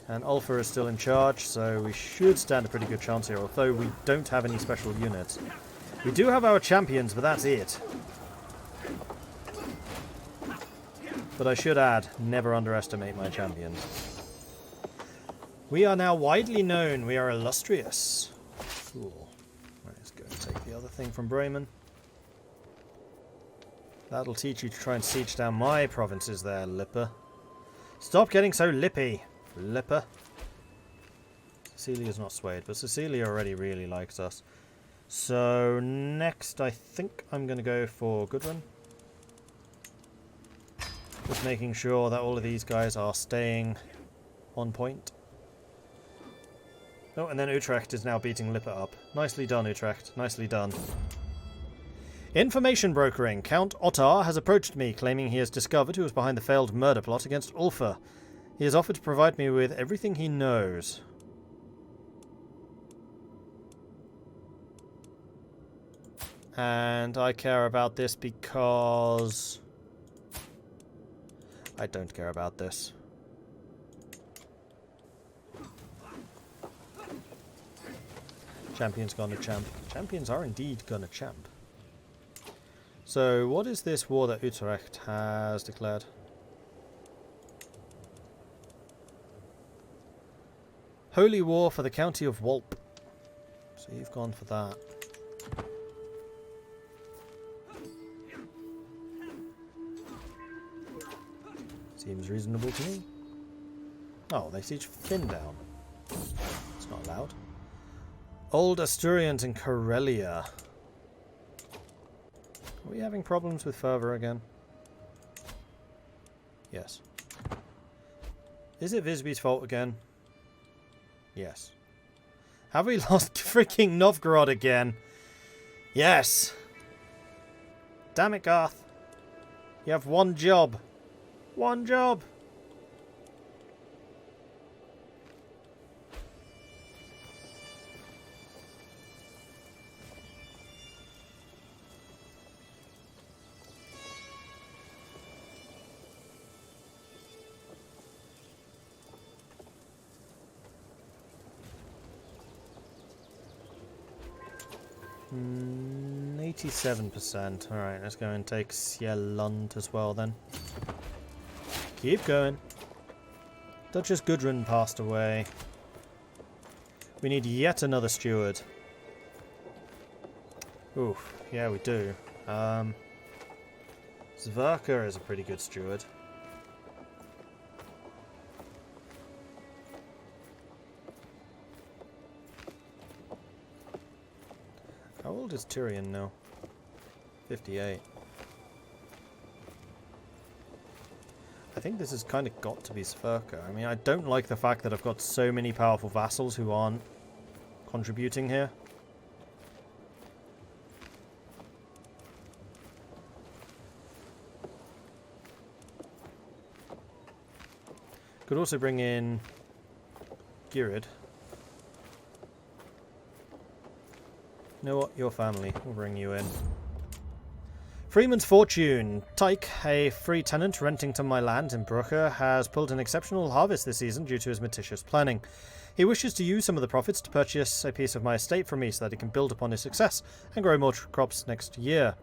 And Ulfa is still in charge, so we should stand a pretty good chance here, although we don't have any special units. We do have our champions, but that's it. But I should add, never underestimate my champions. We are now widely known. We are illustrious. Cool. Right, let's go and take the other thing from Bremen. That'll teach you to try and siege down my provinces there, Lipper. Stop getting so lippy, Lipper. Cecilia's not swayed, but Cecilia already really likes us. So next I think I'm going to go for Gudrun. Just making sure that all of these guys are staying on point. Oh, and then Utrecht is now beating Lippe up. Nicely done, Utrecht. Nicely done. Information brokering. Count Ottar has approached me, claiming he has discovered who was behind the failed murder plot against Ulfa. He has offered to provide me with everything he knows. And I care about this because... I don't care about this. Champion's gonna champ. Champions are indeed gonna champ. So, what is this war that Utrecht has declared? Holy War for the County of Walp. So you've gone for that. Seems reasonable to me. Oh, they siege Finn down. It's not allowed. Old Asturians in Karelia. Are we having problems with fervor again? Yes. Is it Visby's fault again? Yes. Have we lost freaking Novgorod again? Yes! Damn it, Garth. You have one job. One job! Hmm, 87%. Alright, let's go and take Sjælland as well then. Keep going. Duchess Gudrun passed away. We need yet another steward. Oof, yeah we do. Sverker is a pretty good steward. How old is Tyrion now? 58. I think this has kind of got to be Sverker. I mean, I don't like the fact that I've got so many powerful vassals who aren't contributing here. Could also bring in Girid. You know what? Your family. We'll bring you in. Freeman's Fortune. Tyke, a free tenant renting to my land in Brugge, has pulled an exceptional harvest this season due to his meticulous planning. He wishes to use some of the profits to purchase a piece of my estate from me so that he can build upon his success and grow more crops next year.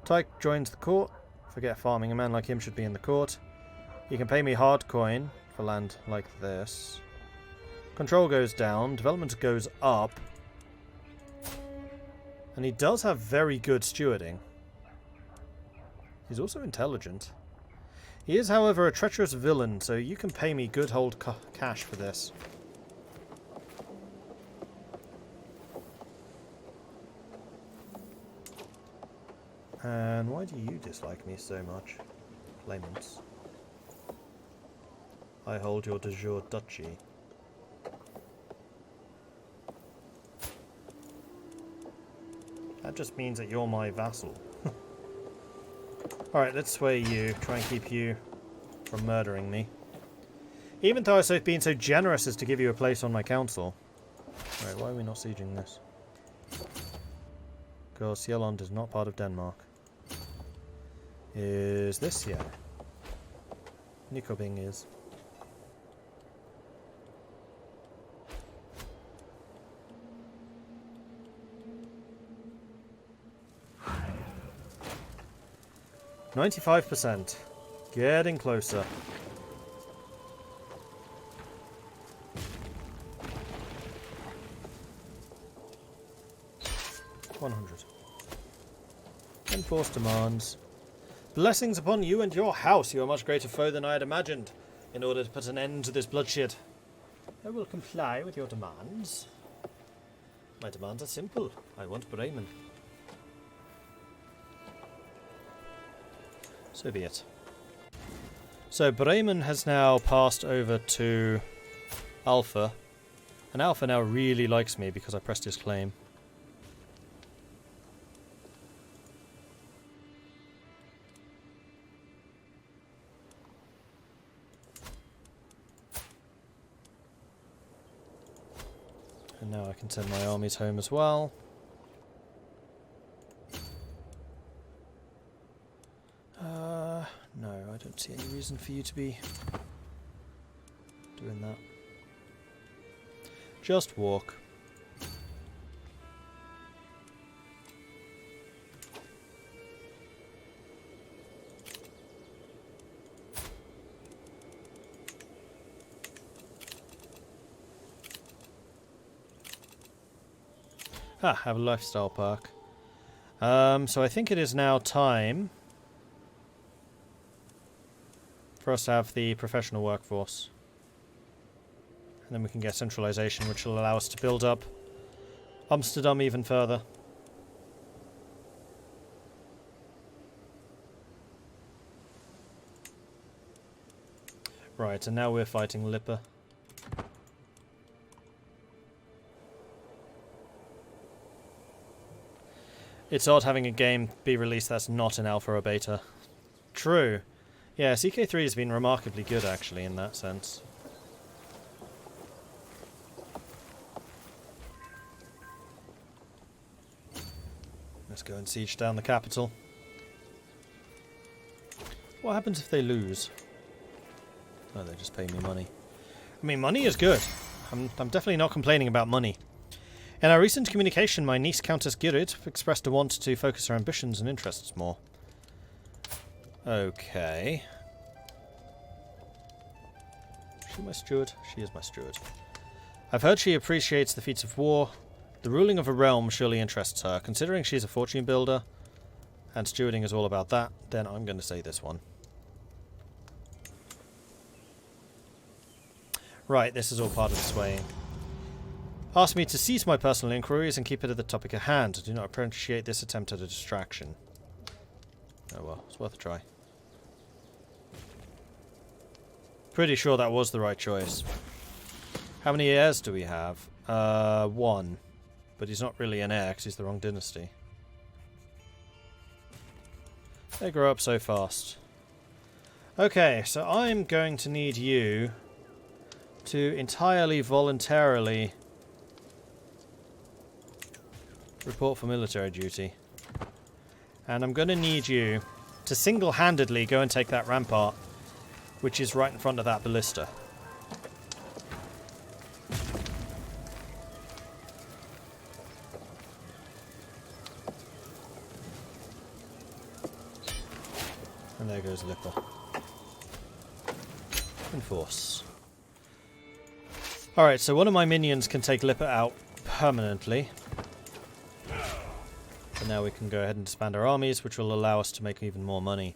Tyke joins the court. Forget farming. A man like him should be in the court. He can pay me hard coin for land like this. Control goes down. Development goes up. And he does have very good stewarding. He's also intelligent. He is, however, a treacherous villain, so you can pay me good old cash for this. And why do you dislike me so much? Claimants. I hold your de jure duchy. That just means that you're my vassal. Alright, let's sway you. Try and keep you from murdering me. Even though I've been so generous as to give you a place on my council. Alright, why are we not sieging this? Because Sjælland is not part of Denmark. Is this? Yeah. Nykøbing is. 95%. Getting closer. 100. Enforce demands. Blessings upon you and your house. You are a much greater foe than I had imagined. In order to put an end to this bloodshed, I will comply with your demands. My demands are simple. I want Bremen. So be it. So Bremen has now passed over to Alpha. And Alpha now really likes me because I pressed his claim. And now I can send my armies home as well. No, I don't see any reason for you to be doing that. Just walk. Have a lifestyle park. So I think it is now time for us to have the professional workforce. And then we can get centralization, which will allow us to build up Amsterdam even further. Right, and now we're fighting Lippe. It's odd having a game be released that's not an alpha or beta. True. Yeah, CK3 has been remarkably good, actually, in that sense. Let's go and siege down the capital. What happens if they lose? Oh, they just pay me money. I mean, money is good. I'm definitely not complaining about money. In our recent communication, my niece Countess Gyrid expressed a want to focus her ambitions and interests more. Okay. Is she my steward? She is my steward. I've heard she appreciates the feats of war. The ruling of a realm surely interests her. Considering she's a fortune builder, and stewarding is all about that, then I'm going to say this one. Right, this is all part of the swaying. Ask me to cease my personal inquiries and keep it at the topic at hand. I do not appreciate this attempt at a distraction. Oh well, it's worth a try. Pretty sure that was the right choice. How many heirs do we have? One. But he's not really an heir because he's the wrong dynasty. They grow up so fast. Okay, so I'm going to need you to entirely voluntarily report for military duty. And I'm going to need you to single-handedly go and take that rampart, which is right in front of that ballista. And there goes Lippe. Enforce. Alright, so one of my minions can take Lippe out permanently. So now we can go ahead and disband our armies, which will allow us to make even more money.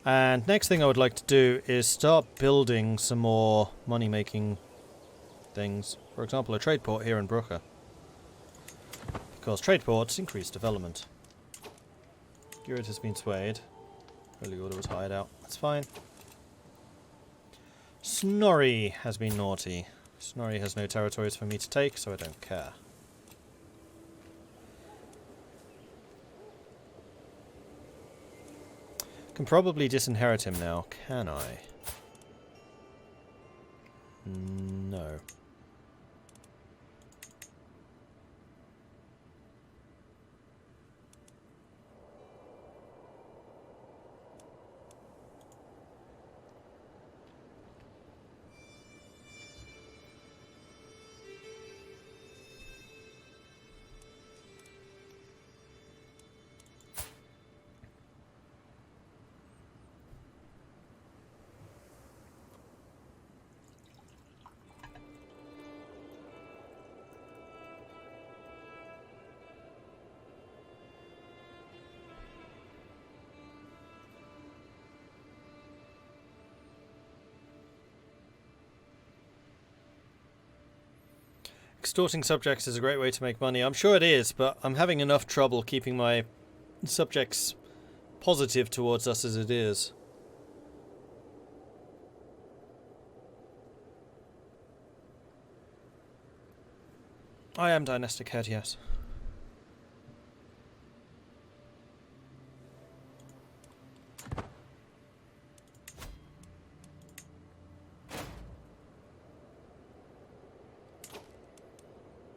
And next thing I would like to do is start building some more money-making things. For example, a trade port here in Brugge. Because trade ports increase development. Gyrid has been swayed. Holy Order was hired out. That's fine. Snorri has been naughty. Snorri has no territories for me to take, so I don't care. Can probably disinherit him now, can I? No. Extorting subjects is a great way to make money. I'm sure it is, but I'm having enough trouble keeping my subjects positive towards us as it is. I am dynastic head, yes.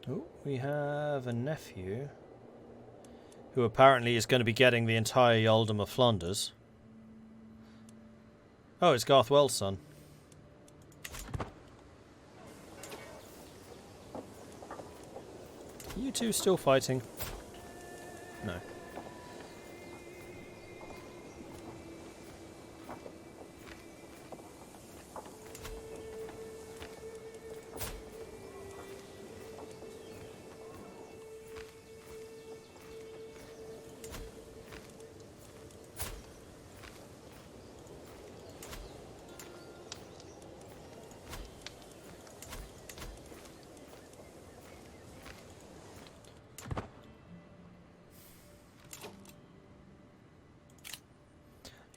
Oh, we have a nephew who apparently is going to be getting the entire Earldom of Flanders. Oh, it's Garthwell's son. You two still fighting? No.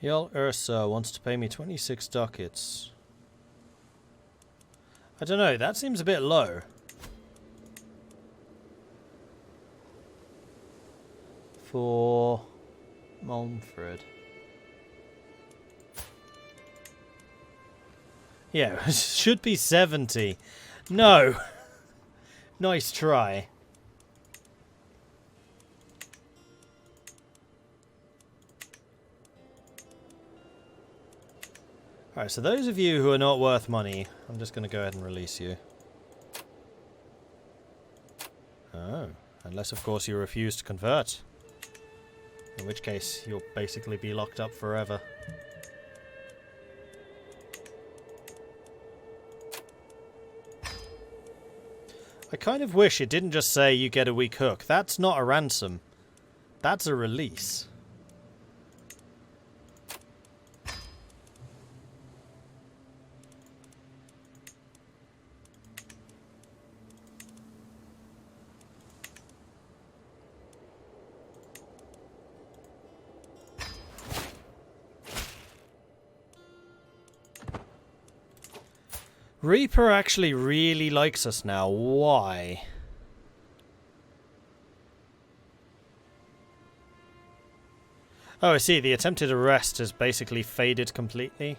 Jarl Ursa wants to pay me 26 ducats. I don't know, that seems a bit low. For Mordred. Yeah, it should be 70. No! Nice try. Alright, so those of you who are not worth money, I'm just going to go ahead and release you. Oh, unless of course you refuse to convert. In which case, you'll basically be locked up forever. I kind of wish it didn't just say you get a weak hook. That's not a ransom. That's a release. Reaper actually really likes us now. Why? Oh, I see. The attempted arrest has basically faded completely.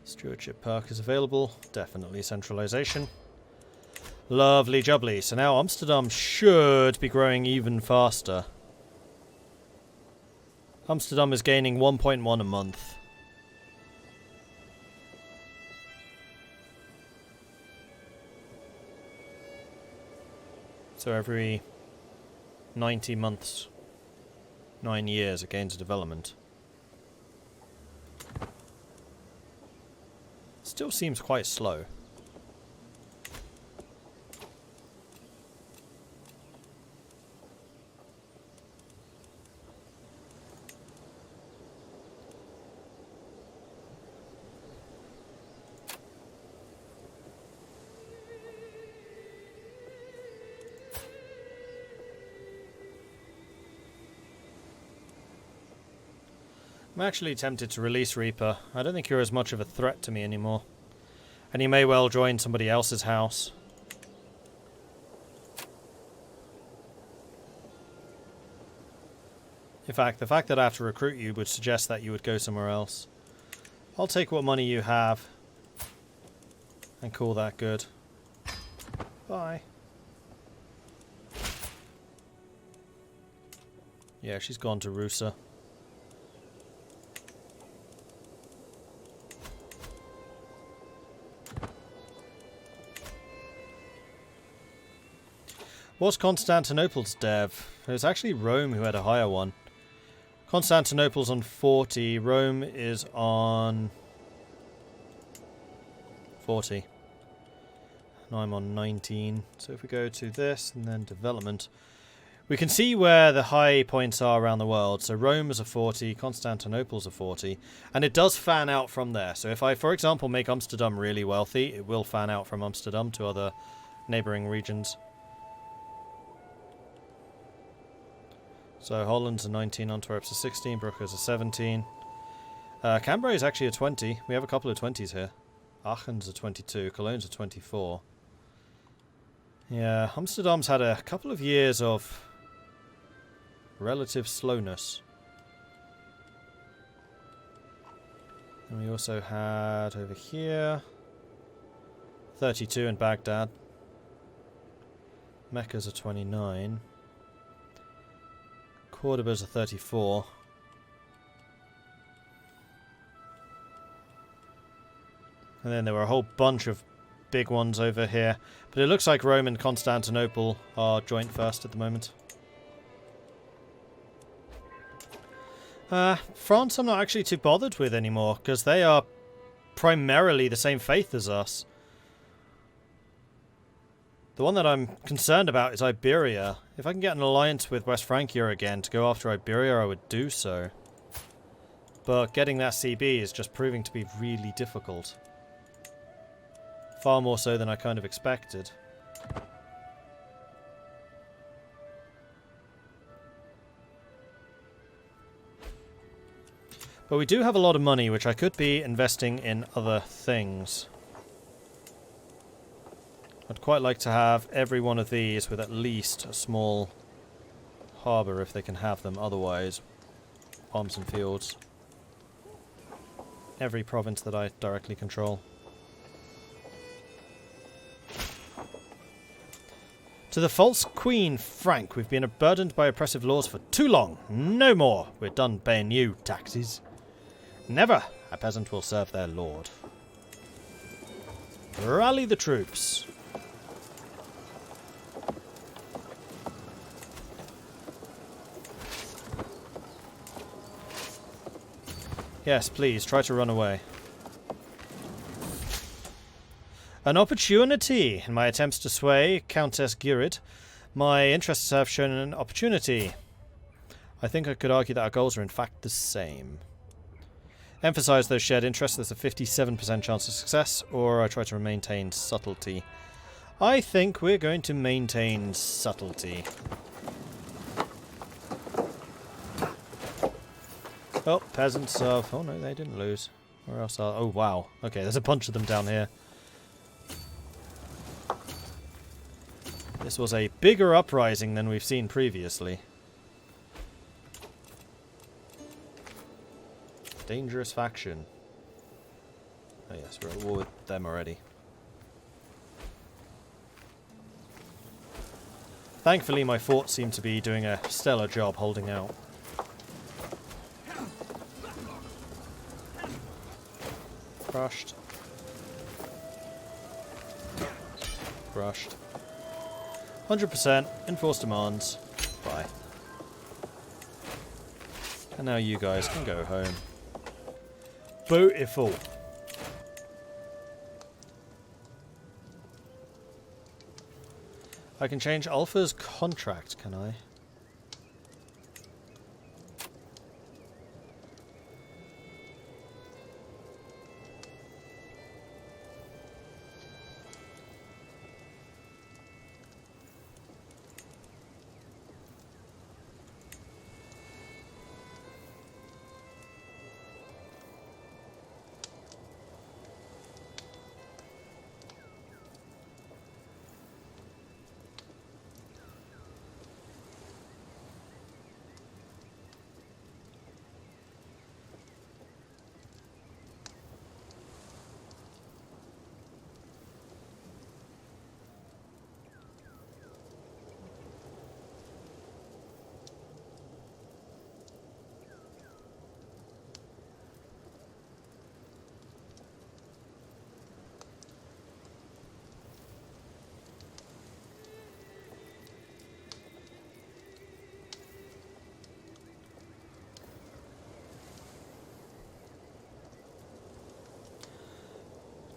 Stewardship perk is available. Definitely centralization. Lovely jubbly. So now Amsterdam should be growing even faster. Amsterdam is gaining 1.1 a month. So every 90 months, 9 years, it gains a development. Still seems quite slow. I'm actually tempted to release Reaper. I don't think you're as much of a threat to me anymore. And you may well join somebody else's house. In fact, the fact that I have to recruit you would suggest that you would go somewhere else. I'll take what money you have and call that good. Bye. Yeah, she's gone to Rusa. What's Constantinople's dev? It was actually Rome who had a higher one. Constantinople's on 40. Rome is on 40. And I'm on 19. So if we go to this and then development, we can see where the high points are around the world. So Rome is a 40, Constantinople's a 40, and it does fan out from there. So if I, for example, make Amsterdam really wealthy, it will fan out from Amsterdam to other neighbouring regions. So Holland's a 19, Antwerp's a 16, Brugge's a 17. Cambrai is actually a 20. We have a couple of 20s here. Aachen's a 22, Cologne's a 24. Yeah, Amsterdam's had a couple of years of relative slowness. And we also had over here 32 in Baghdad. Mecca's a 29. Cordoba's a 34. And then there were a whole bunch of big ones over here. But it looks like Rome and Constantinople are joint first at the moment. France I'm not actually too bothered with anymore, because they are primarily the same faith as us. The one that I'm concerned about is Iberia. If I can get an alliance with West Francia again to go after Iberia, I would do so. But getting that CB is just proving to be really difficult. Far more so than I kind of expected. But we do have a lot of money, which I could be investing in other things. I'd quite like to have every one of these with at least a small harbour if they can have them. Otherwise, farms and fields. Every province that I directly control. To the false queen, Frank, we've been burdened by oppressive laws for too long. No more. We're done paying you taxes. Never a peasant will serve their lord. Rally the troops. Yes, please, try to run away. An opportunity. In my attempts to sway Countess Gurid, my interests have shown an opportunity. I think I could argue that our goals are in fact the same. Emphasize those shared interests. There's a 57% chance of success, or I try to maintain subtlety. I think we're going to maintain subtlety. Oh, peasants of... Oh no, they didn't lose. Where else are... Oh wow. Okay, there's a bunch of them down here. This was a bigger uprising than we've seen previously. Dangerous faction. Oh yes, we're at war with them already. Thankfully my forts seem to be doing a stellar job holding out. Crushed. Crushed. 100%. Enforced demands. Bye. And now you guys can go home. Beautiful. I can change Alpha's contract, can I?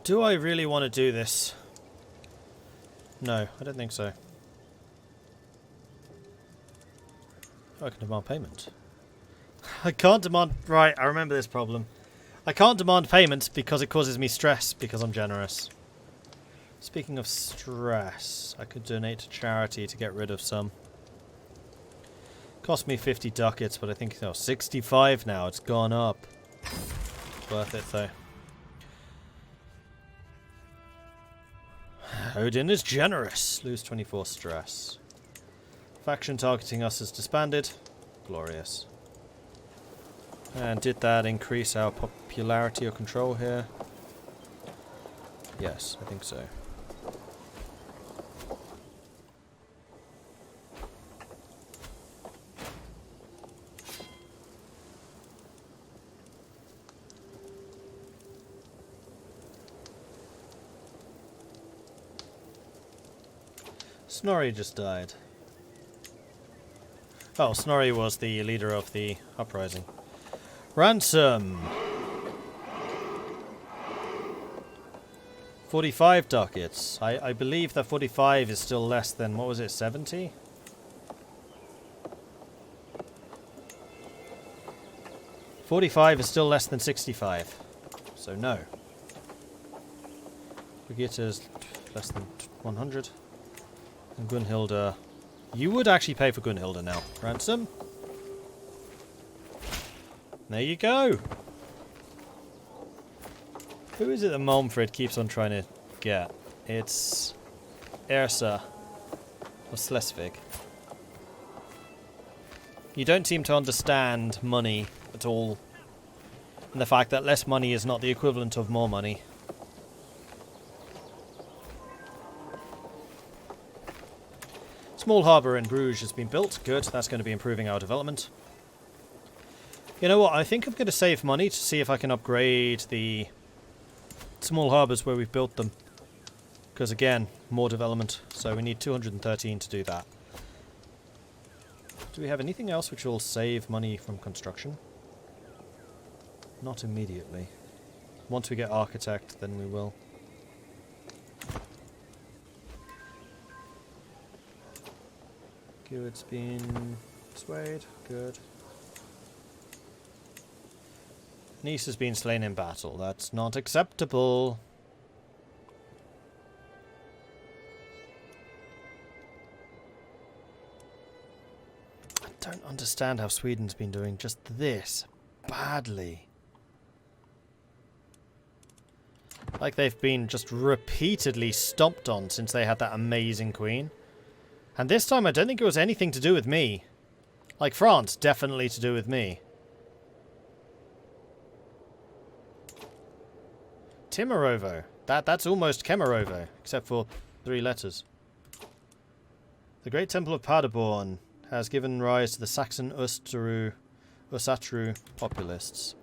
Do I really want to do this? No, I don't think so. Oh, I can demand payment. I can't demand... Right, I remember this problem. I can't demand payment because it causes me stress because I'm generous. Speaking of stress, I could donate to charity to get rid of some. Cost me 50 ducats, but I think 65 now. It's gone up. Worth it though. Odin is generous. Lose 24 stress. Faction targeting us is disbanded. Glorious. And did that increase our popularity or control here? Yes, I think so. Snorri just died. Oh, Snorri was the leader of the uprising. Ransom! 45 ducats. I believe that 45 is still less than, what was it, 70? $45 is still less than 65. So no. Brigitte is less than 100. And Gunhilda... You would actually pay for Gunhilda now. Ransom? There you go. Who is it that Malmfrid keeps on trying to get? It's... Ersa. Or Slesvig. You don't seem to understand money at all. And the fact that less money is not the equivalent of more money. Small harbour in Bruges has been built. Good, that's going to be improving our development. You know what, I think I'm going to save money to see if I can upgrade the small harbours where we've built them. Because again, more development, so we need 213 to do that. Do we have anything else which will save money from construction? Not immediately. Once we get architect, then we will. It's been swayed. Good. Niece has been slain in battle. That's not acceptable. I don't understand how Sweden's been doing just this badly. Like they've been just repeatedly stomped on since they had that amazing queen. And this time I don't think it was anything to do with me. Like France, definitely to do with me. Timarovo. That's almost Kemerovo, except for 3 letters. The Great Temple of Paderborn has given rise to the Saxon Usatru populists.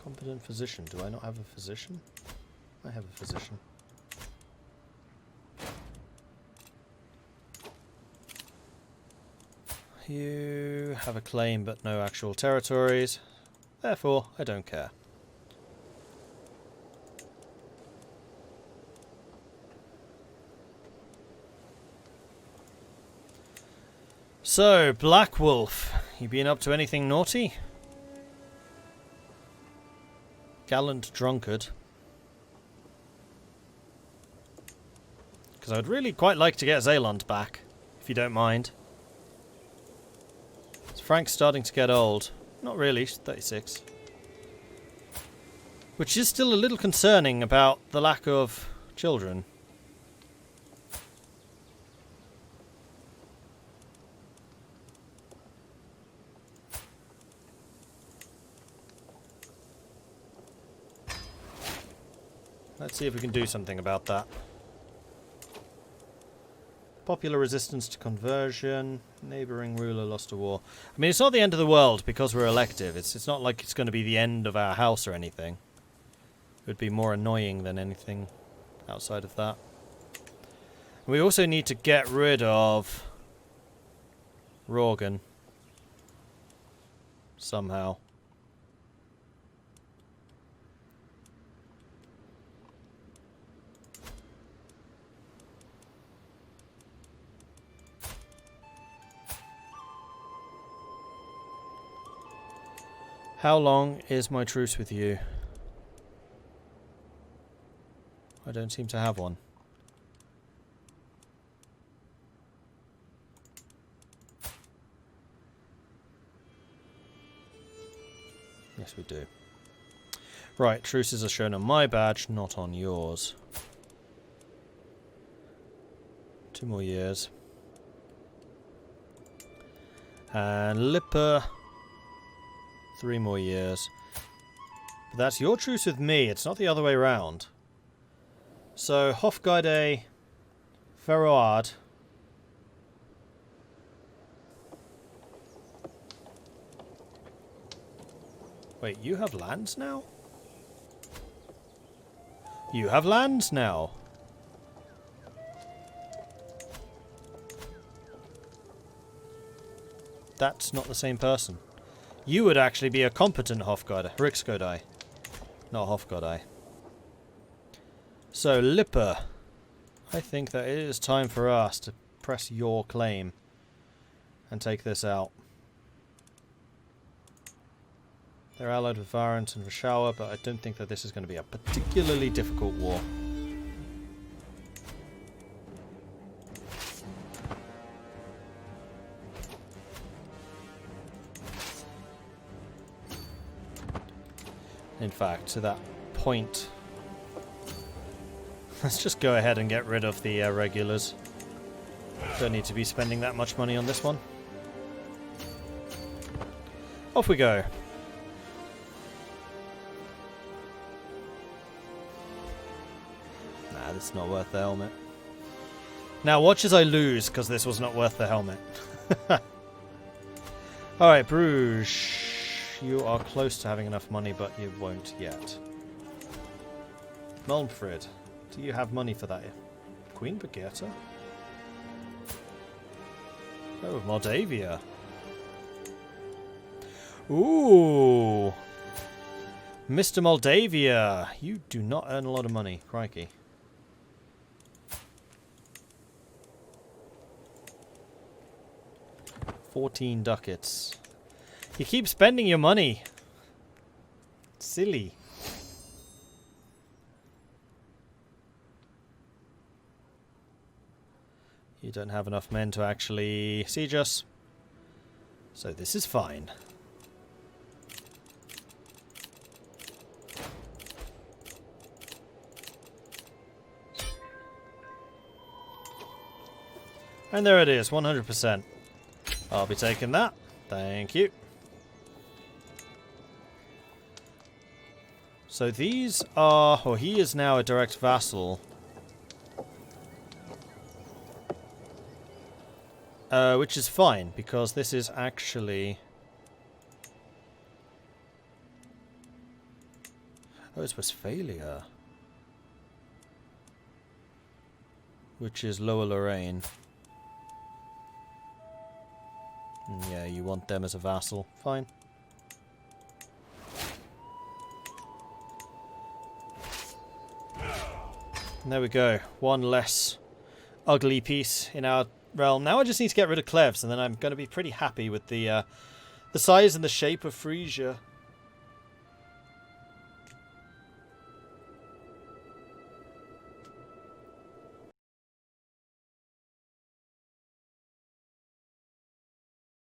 Competent physician. Do I not have a physician? I have a physician. You have a claim but no actual territories. Therefore, I don't care. So, Black Wolf. You been up to anything naughty? Gallant drunkard. Because I would really quite like to get Zeeland back, if you don't mind. Is Frank's starting to get old? Not really, she's 36. Which is still a little concerning about the lack of children. Let's see if we can do something about that. Popular resistance to conversion. Neighbouring ruler lost a war. I mean, it's not the end of the world because we're elective. It's not like it's going to be the end of our house or anything. It would be more annoying than anything outside of that. We also need to get rid of Rorgan. somehow. How long is my truce with you? I don't seem to have one. Yes, we do. Right, truces are shown on my badge, not on yours. 2 more years. And Lipper, 3 more years. But that's your truce with me, it's not the other way round. So, Hofgeide, Feroard. Wait, you have lands now? You have lands now. That's not the same person. You would actually be a competent Hofgeide. Riksgodai. Not Hofgeide. So, Lippe. I think that it is time for us to press your claim and take this out. They're allied with Varant and Warsaw, but I don't think that this is going to be a particularly difficult war. In fact, to that point, let's just go ahead and get rid of the regulars. Don't need to be spending that much money on this one. Off we go. Nah, this is not worth the helmet. Now watch as I lose, because this was not worth the helmet. Alright, Bruges. You are close to having enough money, but you won't yet. Mordred. Do you have money for that? Queen Birgitta? Oh, Moldavia. Ooh. Mr. Moldavia. You do not earn a lot of money. Crikey. $14 ducats. You keep spending your money. Silly. You don't have enough men to actually siege us. So this is fine. And there it is, 100%. I'll be taking that. Thank you. So these are... Oh, he is now a direct vassal. Which is fine, because this is actually... Oh, it's Westphalia. Which is Lower Lorraine. Yeah, you want them as a vassal. Fine. And there we go. One less ugly piece in our realm. Now I just need to get rid of Cleves, and then I'm going to be pretty happy with the size and the shape of Frisia.